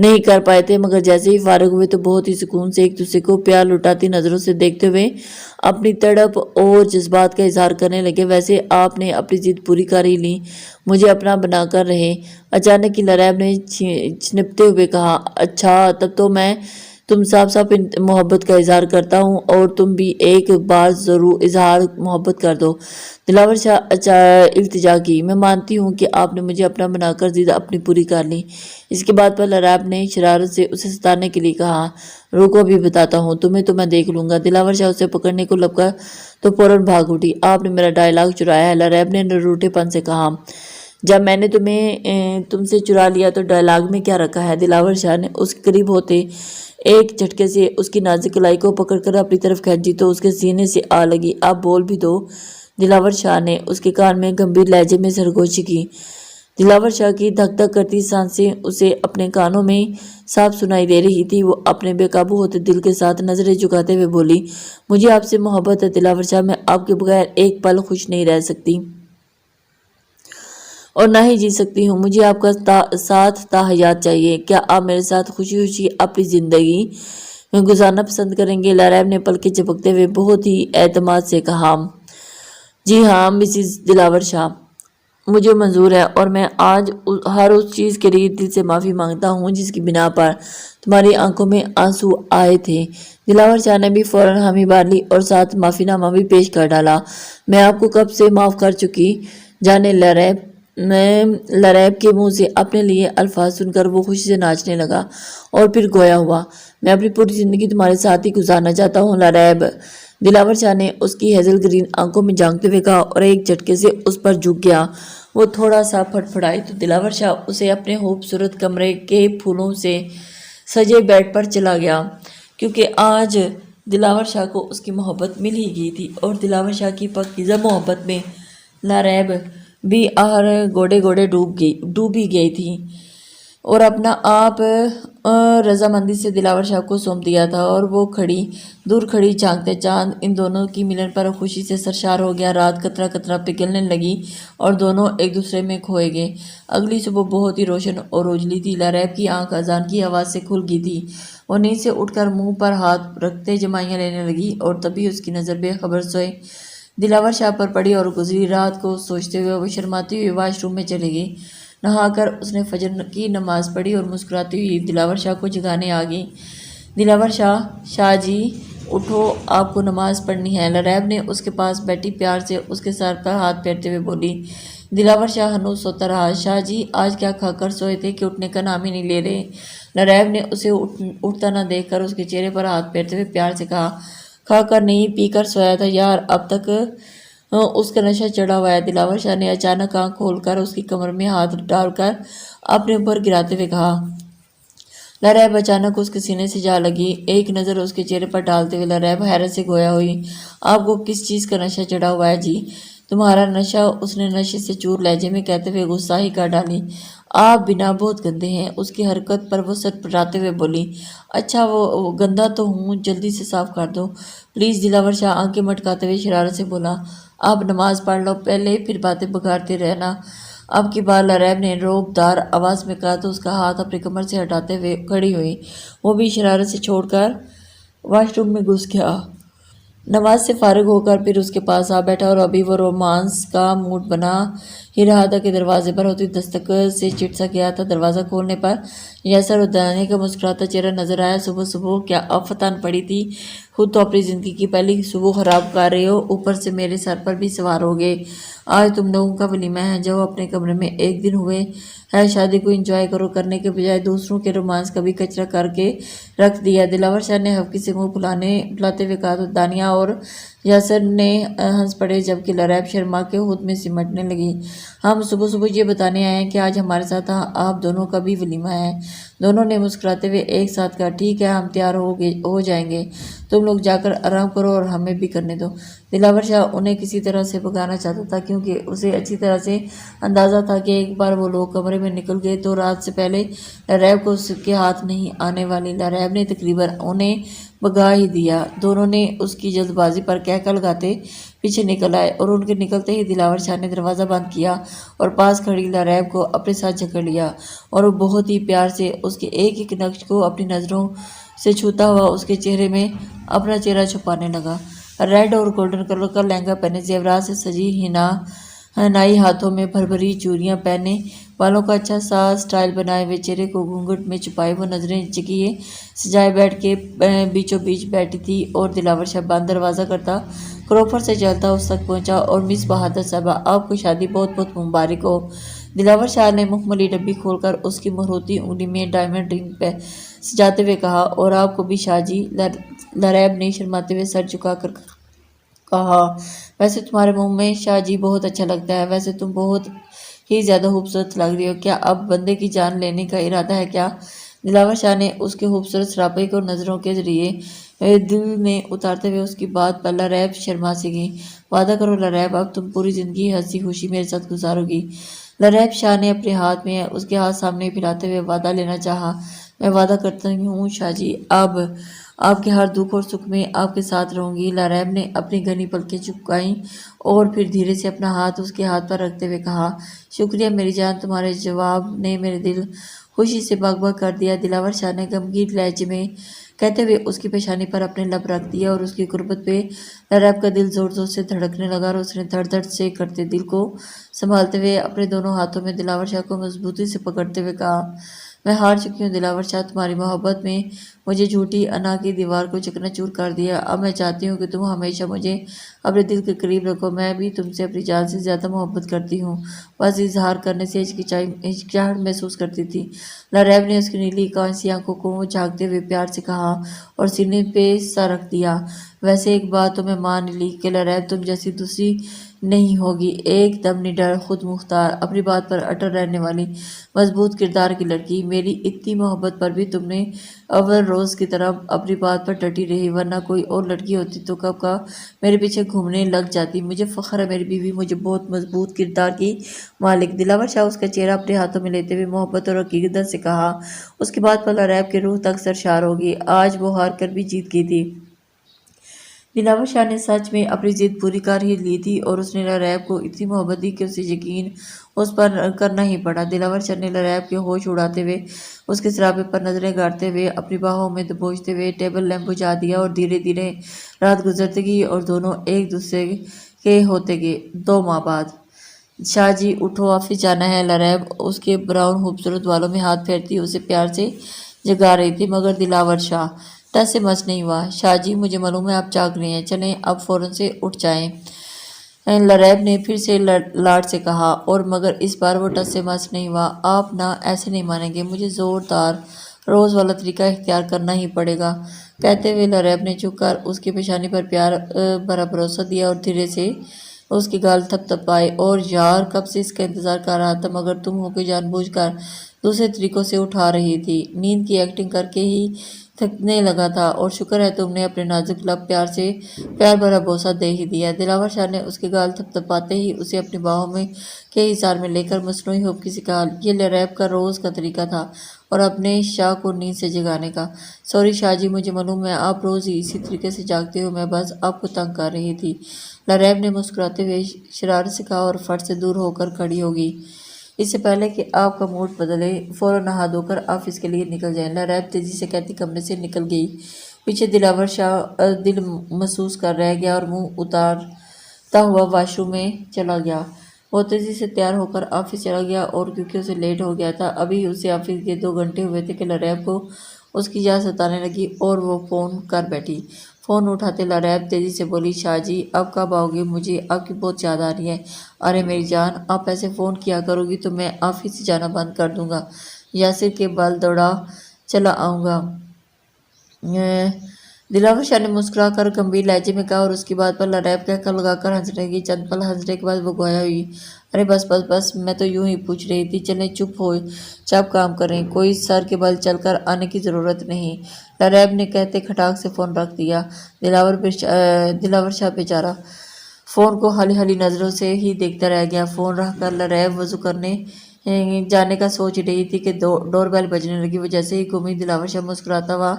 نہیں کر پائے تھے، مگر جیسے ہی فارغ ہوئے تو بہت ہی سکون سے ایک دوسرے کو پیار لٹاتی نظروں سے دیکھتے ہوئے اپنی تڑپ اور جذبات کا اظہار کرنے لگے۔ ویسے آپ نے اپنی ضد پوری کر ہی لی، مجھے اپنا بنا کر رہے۔ اچانک ہی لریب نے چھنپتے ہوئے کہا، اچھا تب تو میں تم صاف صاف محبت کا اظہار کرتا ہوں اور تم بھی ایک بار ضرور اظہار محبت کر دو۔ دلاور شاہ التجا کی، میں مانتی ہوں کہ آپ نے مجھے اپنا بنا کر ضد اپنی پوری کر لی۔ اس کے بعد پر لریب نے شرارت سے اسے ستانے کے لیے کہا، روکو بھی بتاتا ہوں تمہیں تو میں دیکھ لوں گا۔ دلاور شاہ اسے پکڑنے کو لپکا تو فوراً بھاگ اٹھی۔ آپ نے میرا ڈائیلاگ چرایا ہے، لریب نے روٹھے پن سے کہا۔ جب میں نے تم سے چرا لیا تو ڈائیلاگ میں کیا رکھا ہے؟ دلاور شاہ نے اس کے قریب ہوتے ایک جھٹکے سے اس کی نازک کلائی کو پکڑ کر اپنی طرف کھینچی تو اس کے سینے سے آ لگی۔ آپ بول بھی دو۔ دلاور شاہ نے اس کے کان میں گمبھیر لہجے میں سرگوشی کی۔ دلاور شاہ کی دھک دھک کرتی سانسیں اسے اپنے کانوں میں صاف سنائی دے رہی تھی۔ وہ اپنے بے قابو ہوتے دل کے ساتھ نظریں جھکاتے ہوئے بولی، مجھے آپ سے محبت ہے دلاور شاہ، میں آپ کے بغیر ایک پل خوش نہیں رہ سکتی اور نہ ہی جی سکتی ہوں۔ مجھے آپ کا ساتھ تا حیات چاہیے۔ کیا آپ میرے ساتھ خوشی خوشی اپنی زندگی میں گزارنا پسند کریں گے؟ لریب نے پلکیں جھپکتے ہوئے بہت ہی اعتماد سے کہا، جی ہاں مسز دلاور شاہ، مجھے منظور ہے اور میں آج ہر اس چیز کے لیے دل سے معافی مانگتا ہوں جس کی بنا پر تمہاری آنکھوں میں آنسو آئے تھے۔ دلاور شاہ نے بھی فوراً حامی بھر لی اور ساتھ معافی نامہ بھی پیش کر ڈالا۔ میں آپ کو کب سے معاف کر چکی جانے لریب کے منہ سے اپنے لیے الفاظ سن کر وہ خوشی سے ناچنے لگا اور پھر گویا ہوا، میں اپنی پوری زندگی تمہارے ساتھ ہی گزارنا چاہتا ہوں لریب۔ دلاور شاہ نے اس کی ہیزل گرین آنکھوں میں جھانکتے ہوئے کہا اور ایک جھٹکے سے اس پر جھک گیا۔ وہ تھوڑا سا پھٹ پھڑائی تو دلاور شاہ اسے اپنے خوبصورت کمرے کے پھولوں سے سجے بیڈ پر چلا گیا، کیونکہ آج دلاور شاہ کو اس کی محبت مل ہی گئی تھی اور دلاور شاہ کی پاکیزہ محبت میں لریب بھی آہر گوڑے گوڑے ڈوب ہی گئی تھی اور اپنا آپ رضامندی سے دلاور شاہ کو سونپ دیا تھا۔ اور وہ دور کھڑی جھانکتے چاند ان دونوں کی ملن پر خوشی سے سرشار ہو گیا۔ رات قطرہ قطرہ پگھلنے لگی اور دونوں ایک دوسرے میں کھوئے گئے۔ اگلی صبح بہت ہی روشن اور اجلی تھی۔ لریب کی آنکھ اذان کی آواز سے کھل گئی تھی۔ وہ نیند سے اٹھ کر منہ پر ہاتھ رکھتے جمائیاں لینے لگی اور تبھی اس کی نظر بے خبر سوئے دلاور شاہ پر پڑی اور گزری رات کو سوچتے ہوئے وہ شرماتی ہوئی واش روم میں چلی گئی۔ نہا کر اس نے فجر کی نماز پڑھی اور مسکراتی ہوئی دلاور شاہ کو جگانے آ گئی۔ دلاور شاہ جی اٹھو، آپ کو نماز پڑھنی ہے۔ لریب نے اس کے پاس بیٹھی پیار سے اس کے سر پر ہاتھ پھیرتے ہوئے بولی۔ دلاور شاہ ہنوز سوتا رہا۔ شاہ جی آج کیا کھا کر سوئے تھے کہ اٹھنے کا نام ہی نہیں لے رہے؟ لریب نے اسے اٹھتا نہ دیکھ کر اس کے چہرے پر ہاتھ پھیرتے ہوئے پیار سے کہا، کھا کر نہیں پی کر سویا تھا یار، اب تک اس کا نشہ چڑھا ہوا ہے۔ دلاور شاہ نے اچانک آنکھ کھول کر اس کی کمر میں ہاتھ ڈال کر اپنے اوپر گراتے ہوئے کہا۔ لریب اچانک اس کے سینے سے جا لگی۔ ایک نظر اس کے چہرے پر ڈالتے ہوئے لریب حیرت سے گویا ہوئی۔ آپ کو کس چیز کا نشہ چڑھا ہوا ہے جی؟ تمہارا نشہ، اس نے نشے سے چور لہجے میں کہتے ہوئے غصہ ہی کر ڈالی۔ آپ بنا بہت گندے ہیں۔ اس کی حرکت پر وہ سٹپٹاتے ہوئے بولی، اچھا وہ گندا تو ہوں، جلدی سے صاف کر دو پلیز۔ دلاور شاہ آنکھیں مٹکاتے ہوئے شرارت سے بولا، آپ نماز پڑھ لو پہلے، پھر باتیں بگاڑتے رہنا۔ اب کی بار لریب نے روب دار آواز میں کہا تو اس کا ہاتھ اپنی کمر سے ہٹاتے ہوئے کھڑی ہوئی۔ وہ بھی شرارت سے چھوڑ کر واش روم میں گھس گیا۔ نماز سے فارغ ہو کر پھر اس کے پاس آ بیٹھا اور ابھی وہ رومانس کا موڈ بنا ہی رہا تھا کہ دروازے پر ہوتی دستک سے چٹ سا گیا تھا۔ دروازہ کھولنے پر یاسر الدانی کا مسکراتا چہرہ نظر آیا۔ صبح صبح کیا آفت آن پڑی تھی؟ خود تو اپنی زندگی کی پہلی صبح خراب کر رہے ہو، اوپر سے میرے سر پر بھی سوار ہو گئے۔ آج تم لوگوں کا ولیمہ ہے، جاؤ اپنے کمرے میں، ایک دن ہوئے ہے شادی کو انجوائے کرو، کرنے کے بجائے دوسروں کے رومانس کا بھی کچرا کر کے رکھ دیا۔ دلاور شاہ نے حفقی سے منہ پھلاتے ہوئے کہا تو دانیہ اور یاسر نے ہنس پڑے جبکہ لریب شرما کے خود میں سمٹنے لگی۔ ہم صبح صبح یہ بتانے آئے ہیں کہ آج ہمارے ساتھ آپ دونوں کا بھی ولیمہ ہے۔ دونوں نے مسکراتے ہوئے ایک ساتھ کہا، ٹھیک ہے ہم تیار ہو جائیں گے۔ تم لوگ جا کر آرام کرو اور ہمیں بھی کرنے دو۔ دلاور شاہ انہیں کسی طرح سے بھگانا چاہتا تھا کیونکہ اسے اچھی طرح سے اندازہ تھا کہ ایک بار وہ لوگ کمرے میں نکل گئے تو رات سے پہلے لریب کو اس کے ہاتھ نہیں آنے والی۔ لریب نے تقریباً انہیں بھگا ہی دیا۔ دونوں نے اس کی جلد بازی پر کہکہ لگاتے پیچھے نکل آئے اور ان کے نکلتے ہی دلاور شاہ نے دروازہ بند کیا اور پاس کھڑی لریب کو اپنے ساتھ جکڑ لیا اور وہ بہت ہی پیار سے اس کے ایک ایک نقش کو اپنی نظروں سے چھوتا ہوا اس کے چہرے میں اپنا چہرہ چھپانے لگا۔ ریڈ اور گولڈن کلر کا لہنگا پہنے، زیورات سے سجی ہنائی، ہاتھوں میں بھربھری چوڑیاں پہنے، بالوں کا اچھا سا سٹائل بنائے ہوئے، چہرے کو گھونگھٹ میں چھپائے وہ نظریں جگیے سجائے بیٹھ کے بیچوں بیچ بیٹھی تھی اور دلاور شاہ بند دروازہ کرتا کروپر سے چلتا اس تک پہنچا اور مس بہادر صاحبہ، آپ کو شادی بہت بہت مبارک ہو۔ دلاور شاہ نے مخملی ڈبی کھول کر اس کی مروتی انگلی میں ڈائمنڈ رنگ پہ سجاتے ہوئے کہا، اور آپ کو بھی شاہ جی۔ لریب نے شرماتے ہوئے سر جھکا کر کہا، ویسے تمہارے منہ میں شاہ جی بہت اچھا لگتا ہے، ویسے تم بہت ہی زیادہ خوبصورت لگ رہی ہو، کیا اب بندے کی جان لینے کا ارادہ ہے کیا؟ دلاور شاہ نے اس کے خوبصورت سراپے کو نظروں کے ذریعے دل میں اتارتے ہوئے اس کی بات پر لریب شرما سی گئی۔ وعدہ کرو لریب، اب تم پوری زندگی ہنسی خوشی میرے ساتھ گزارو گی۔ لریب شاہ نے اپنے ہاتھ میں اس کے ہاتھ سامنے پھیلاتے ہوئے وعدہ لینا چاہا۔ میں وعدہ کرتا ہوں شاہ جی، اب آپ کے ہر دکھ اور سکھ میں آپ کے ساتھ رہوں گی۔ لریب نے اپنی گھنی پلکیں چپکائیں اور پھر دھیرے سے اپنا ہاتھ اس کے ہاتھ پر رکھتے ہوئے کہا، شکریہ میری جان، تمہارے جواب نے میرے دل خوشی سے بگ بگ کر دیا۔ دلاور شاہ نے غمگین لہجے میں کہتے ہوئے اس کی پیشانی پر اپنے لب رکھ دیا اور اس کی قربت پہ لریب کا دل زور زور سے دھڑکنے لگا اور اس نے دھڑ دھڑ سے کرتے دل کو سنبھالتے ہوئے اپنے دونوں ہاتھوں میں دلاور شاہ کو مضبوطی سے پکڑتے ہوئے کہا، میں ہار چکی ہوں دلاور شاہ، تمہاری محبت میں مجھے جھوٹی انا کی دیوار کو چکنا چور کر دیا۔ اب میں چاہتی ہوں کہ تم ہمیشہ مجھے اپنے دل کے قریب رکھو۔ میں بھی تم سے اپنی جان سے زیادہ محبت کرتی ہوں، بس اظہار کرنے سے ہچکچاہٹ محسوس کرتی تھی۔ لریب نے اس کی نیلی کانسی آنکھوں کو جھانکتے ہوئے پیار سے کہا اور سینے پہ سر رکھ دیا، ویسے ایک بات تو میں مان لی کہ لریب تم جیسی دوسری نہیں ہوگی، ایک دم نڈر، خود مختار، اپنی بات پر اٹل رہنے والی، مضبوط کردار کی لڑکی۔ میری اتنی محبت پر بھی تم نے اول روز کی طرح اپنی بات پر ڈٹی رہی، ورنہ کوئی اور لڑکی ہوتی تو کب کا میرے پیچھے گھومنے لگ جاتی۔ مجھے فخر ہے میری بیوی مجھے بہت مضبوط کردار کی مالک۔ دلاور شاہ اس کا چہرہ اپنے ہاتھوں میں لیتے ہوئے محبت اور عقیدت سے کہا، اس کی بات پر لریب کی روح تک سرشار ہوگی، آج وہ ہار کر بھی جیت گئی تھی۔ دلاور شاہ نے سچ میں اپنی ضد پوری کر ہی لی تھی اور اس نے لریب کو اتنی محبت دی کہ اسے یقین اس پر کرنا ہی پڑا۔ دلاور شاہ نے لریب کے ہوش اڑاتے ہوئے اس کے سراپے پر نظریں گاڑتے ہوئے اپنی باہوں میں دبوچتے ہوئے ٹیبل لیمپ بجھا دیا اور دھیرے دھیرے رات گزرتی گئی اور دونوں ایک دوسرے کے ہوتے گئے۔ 2 ماہ بعد، شاہ جی اٹھو، آفس جانا ہے۔ لریب اس کے براؤن خوبصورت بالوں میں ہاتھ پھیرتی اسے پیار سے جگا رہی تھی، مگر دلاور شاہ ٹس سے مس نہیں ہوا۔ شاہ جی مجھے معلوم ہے آپ جاگ رہے ہیں، چلیں اب فوراً سے اٹھ جائیں۔ لریب نے پھر سے لاڈ سے کہا، اور مگر اس بار وہ ٹس سے مس نہیں ہوا۔ آپ نہ ایسے نہیں مانیں گے، مجھے زوردار روز والا طریقہ اختیار کرنا ہی پڑے گا۔ کہتے ہوئے لریب نے جھک کر اس کی پیشانی پر پیار بھرا بھروسہ دیا اور دھیرے سے اس کی گال تھپ تھپائے، اور یار کب سے اس کا انتظار کر رہا تھا، مگر تم ہو کے جان بوجھ کر دوسرے طریقوں سے اٹھا رہی تھی، نیند کی ایکٹنگ کر کے ہی تھکنے لگا تھا، اور شکر ہے تم نے اپنے نازک لب پیار بھرا بوسہ دے ہی دیا۔ دلاور شاہ نے اس کے گال تھپ تھپاتے ہی اسے اپنی باہوں میں کے حصار میں لے کر مصنوعی حبکی سے کہا، یہ لریب کا روز کا طریقہ تھا اور اپنے شاہ کو نیند سے جگانے کا۔ سوری شاہ جی، مجھے معلوم ہے آپ روز ہی اسی طریقے سے جاگتے ہو، میں بس آپ کو تنگ کر رہی تھی۔ لریب نے مسکراتے ہوئے شرارت سے کہا اور فٹ سے دور ہو کر کھڑی ہوگی۔ اس سے پہلے کہ آپ کا موڈ بدلے، فوراً نہا دھو کر آفس کے لیے نکل جائیں۔ لریب تیزی سے کہتی کمرے سے نکل گئی۔ پیچھے دلاور شاہ دل محسوس کر رہ گیا اور منہ اتارتا ہوا واش روم میں چلا گیا۔ وہ تیزی سے تیار ہو کر آفس چلا گیا اور کیونکہ اسے لیٹ ہو گیا تھا، ابھی اسے آفس کے 2 گھنٹے ہوئے تھے کہ لریب کو اس کی یاد ستانے لگی اور وہ فون کر بیٹھی۔ فون اٹھاتے لریب تیزی سے بولی، شاہ جی اب کب آؤ گے؟ مجھے آپ کی بہت یاد آ رہی ہے۔ ارے میری جان، آپ ایسے فون کیا کرو گی تو میں آفس سے جانا بند کر دوں گا، یاسر کے بل دوڑا چلا آؤں گا۔ دلاور شاہ نے مسکرا کر گمبھیر لہجے میں کہا اور اس کی بات پر لریب کہکہ لگا کر ہنسنے لگی۔ چند پل ہنسنے کے بعد وہ گویا ہوئی ارے بس بس بس، میں تو یوں ہی پوچھ رہی تھی، چلیں چپ ہو چپ کام کریں، کوئی سر کے بل چل کر آنے کی ضرورت نہیں، لریب نے کہتے کھٹاک سے فون رکھ دیا۔ دلاور شاہ بیچارہ فون کو ہلی ہلی نظروں سے ہی دیکھتا رہ گیا۔ فون رکھ کر لریب وضو کرنے جانے کا سوچ رہی تھی کہ ڈور بیل بجنے لگی۔ وہ جیسے ہی گھومی، دلاور شاہ مسکراتا ہوا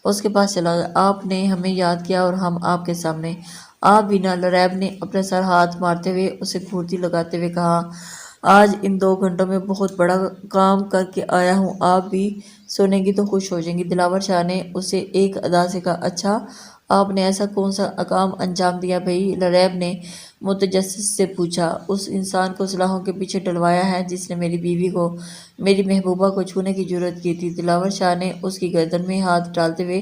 اس کے پاس چلا گیا۔ آپ نے ہمیں یاد کیا اور ہم آپ کے سامنے۔ آپ بھی نہ، لریب نے اپنے سر ہاتھ مارتے ہوئے اسے گھورتی لگاتے ہوئے کہا۔ آج ان 2 گھنٹوں میں بہت بڑا کام کر کے آیا ہوں، آپ بھی سنیں گی تو خوش ہو جائیں گی۔ دلاور شاہ نے اسے ایک ادا سے کہا۔ اچھا، آپ نے ایسا کون سا کام انجام دیا بھئی؟ لریب نے متجسس سے پوچھا۔ اس انسان کو سلاخوں کے پیچھے ڈلوایا ہے جس نے میری بیوی کو، میری محبوبہ کو چھونے کی جرأت کی تھی۔ دلاور شاہ نے اس کی گردن میں ہاتھ ڈالتے ہوئے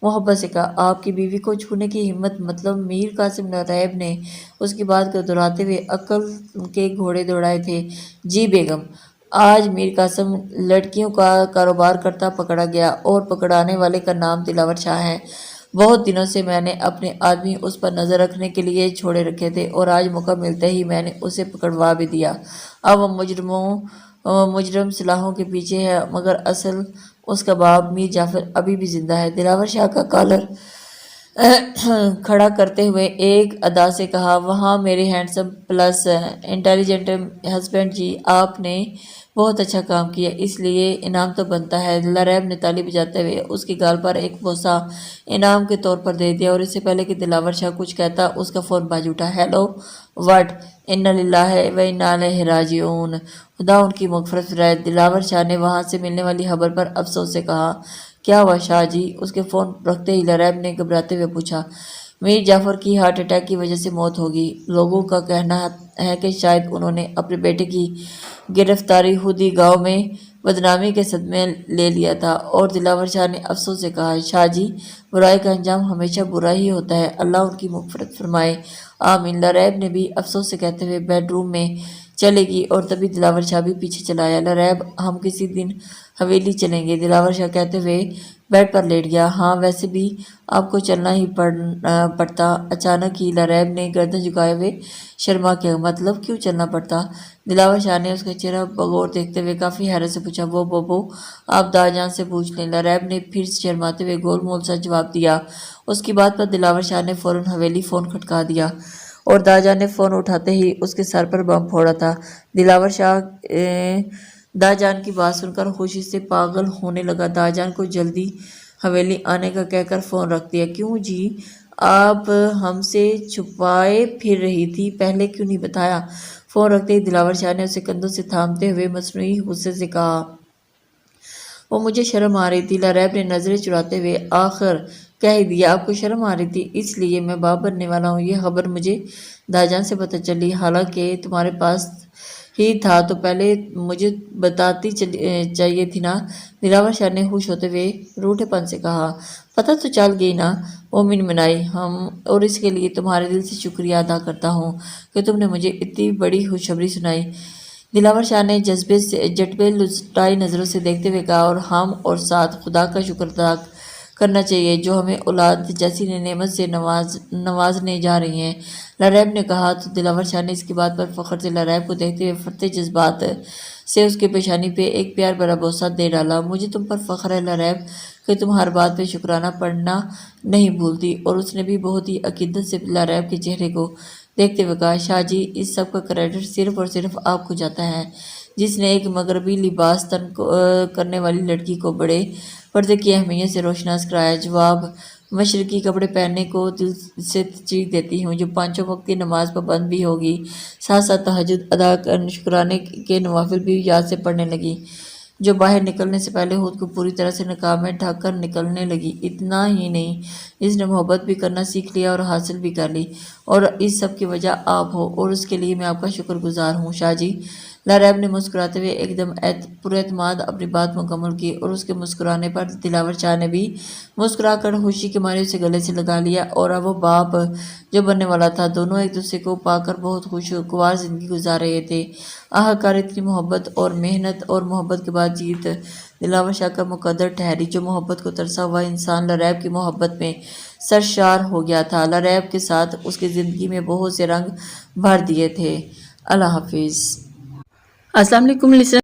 محبت سے کہا۔ آپ کی بیوی کو چھونے کی ہمت؟ مطلب میر قاسم؟ لریب نے اس کی بات کو دہراتے ہوئے عقل کے گھوڑے دوڑائے تھے۔ جی بیگم، آج میر قاسم لڑکیوں کا کاروبار کرتا پکڑا گیا اور پکڑانے والے کا نام دلاور شاہ ہے۔ بہت دنوں سے میں نے اپنے آدمی اس پر نظر رکھنے کے لیے چھوڑے رکھے تھے اور آج موقع ملتے ہی میں نے اسے پکڑوا بھی دیا۔ اب وہ مجرم سلاخوں کے پیچھے ہے، مگر اصل اس کا باپ میر جعفر ابھی بھی زندہ ہے۔ دلاور شاہ کا کالر کھڑا کرتے ہوئے ایک ادا سے کہا۔ وہاں میرے ہینڈسم پلس انٹیلیجنٹ ہسبینڈ جی، آپ نے بہت اچھا کام کیا، اس لیے انعام تو بنتا ہے۔ لریب نے تالی بجاتے ہوئے اس کے گال پر ایک بوسہ انعام کے طور پر دے دیا اور اس سے پہلے کہ دلاور شاہ کچھ کہتا اس کا فون بج اٹھا۔ Hello, what? انا للہ و انا الیہ راجعون، خدا ان کی مغفرت فرمائے۔ دلاور شاہ نے وہاں سے ملنے والی خبر پر افسوس سے کہا۔ کیا ہوا شاہ جی؟ اس کے فون رکھتے ہی لریب نے گھبراتے ہوئے پوچھا۔ میر جعفر کی ہارٹ اٹیک کی وجہ سے موت ہوگی۔ لوگوں کا کہنا ہے کہ شاید انہوں نے اپنے بیٹے کی گرفتاری خودی گاؤں میں بدنامی کے صدمے لے لیا تھا۔ اور دلاور شاہ نے افسوس سے کہا۔ شاہ جی، برائی کا انجام ہمیشہ برا ہی ہوتا ہے، اللہ ان کی مغفرت فرمائے۔ آمین۔ لریب نے بھی افسوس سے کہتے ہوئے بیڈ روم میں چلے گی اور تبھی دلاور شاہ بھی پیچھے چلا آیا۔ لریب، ہم کسی دن حویلی چلیں گے، دلاور شاہ کہتے ہوئے بیڈ پر لیٹ گیا۔ ہاں، ویسے بھی آپ کو چلنا ہی پڑتا۔ اچانک ہی لریب نے گردن جھکائے ہوئے شرما کیا۔ مطلب کیوں چلنا پڑتا؟ دلاور شاہ نے اس کا چہرہ بغور دیکھتے ہوئے کافی حیرت سے پوچھا۔ وہ بوبو، آپ داجان سے پوچھ لیں، لریب نے پھر شرماتے ہوئے گول مول سا جواب دیا۔ اس کی بات پر دلاور شاہ نے فوراً حویلی فون کھٹکا دیا اور داجان نے فون اٹھاتے ہی اس کے سر پر بم پھوڑا تھا۔ دلاور شاہ داجان کی بات سن کر خوشی سے پاگل ہونے لگا۔ داجان کو جلدی حویلی آنے کا کہہ کر فون رکھ دیا۔ کیوں جی، آپ ہم سے چھپائے پھر رہی تھی، پہلے کیوں نہیں بتایا؟ فون رکھتے ہی دلاور شاہ نے اسے کندھوں سے تھامتے ہوئے مصنوعی غصے سے کہا۔ وہ مجھے شرم آ رہی تھی۔ لریب نے نظریں چراتے ہوئے آخر کہہ ہی دیا۔ آپ کو شرم آ رہی تھی، اس لیے میں باپ بننے والا ہوں۔ یہ خبر مجھے داجان سے پتہ چلی، حالانکہ تمہارے پاس ہی تھا تو پہلے مجھے بتاتی چاہیے تھی نا۔ دلاور شاہ نے خوش ہوتے ہوئے روٹھے پن سے کہا۔ پتہ تو چل گئی نا، وہ منمنائی، اور اس کے لیے تمہارے دل سے شکریہ ادا کرتا ہوں کہ تم نے مجھے اتنی بڑی خوشخبری سنائی۔ دلاور شاہ نے جذبے لٹائی نظروں سے دیکھتے ہوئے کہا۔ اور ہم اور ساتھ خدا کا شکر ادا کرنا چاہیے جو ہمیں اولاد جیسی نعمت سے نوازنے جا رہی ہیں، لریب نے کہا۔ تو دلاور شاہ نے اس کی بات پر فخر سے لریب کو دیکھتے ہوئے پھرتے جذبات سے اس کے پیشانی پہ ایک پیار بھرا بوسہ دے ڈالا۔ مجھے تم پر فخر ہے لریب کہ تم ہر بات پہ شکرانہ پڑھنا نہیں بھولتی۔ اور اس نے بھی بہت ہی عقیدت سے لریب کے چہرے کو دیکھتے ہوئے کہا۔ شاہ جی، اس سب کا کریڈٹ صرف اور صرف آپ کو جاتا ہے، جس نے ایک مغربی لباس تن کرنے والی لڑکی کو بڑے پردے کی اہمیت سے روشناس کرایا۔ جواب، مشرقی کپڑے پہننے کو دل سے ترجیح دیتی ہوں، جو 5 وقت کی نماز پابند بھی ہوگی، ساتھ ساتھ تہجد ادا کر شکرانے کے نوافل بھی یاد سے پڑھنے لگی، جو باہر نکلنے سے پہلے خود کو پوری طرح سے نقاب میں ڈھک کر نکلنے لگی۔ اتنا ہی نہیں، اس نے محبت بھی کرنا سیکھ لیا اور حاصل بھی کر لی، اور اس سب کی وجہ آپ ہو، اور اس کے لیے میں آپ کا شکر گزار ہوں شاہ جی۔ لریب نے مسکراتے ہوئے ایک دم پراعتماد اپنی بات مکمل کی، اور اس کے مسکرانے پر دلاور شاہ نے بھی مسکرا کر خوشی کے مارے اسے گلے سے لگا لیا۔ اور اب وہ باپ جو بننے والا تھا، دونوں ایک دوسرے کو پا کر بہت خوشگوار زندگی گزار رہے تھے۔ کار اتنی محبت اور محنت اور محبت کے بعد جیت دلاور شاہ کا مقدر ٹھہری۔ جو محبت کو ترسا ہوا انسان لریب کی محبت میں سرشار ہو گیا تھا۔ لریب کے ساتھ اس کی زندگی میں بہت سے رنگ بھر دیے تھے۔ اللہ حافظ. السلام علیکم listeners.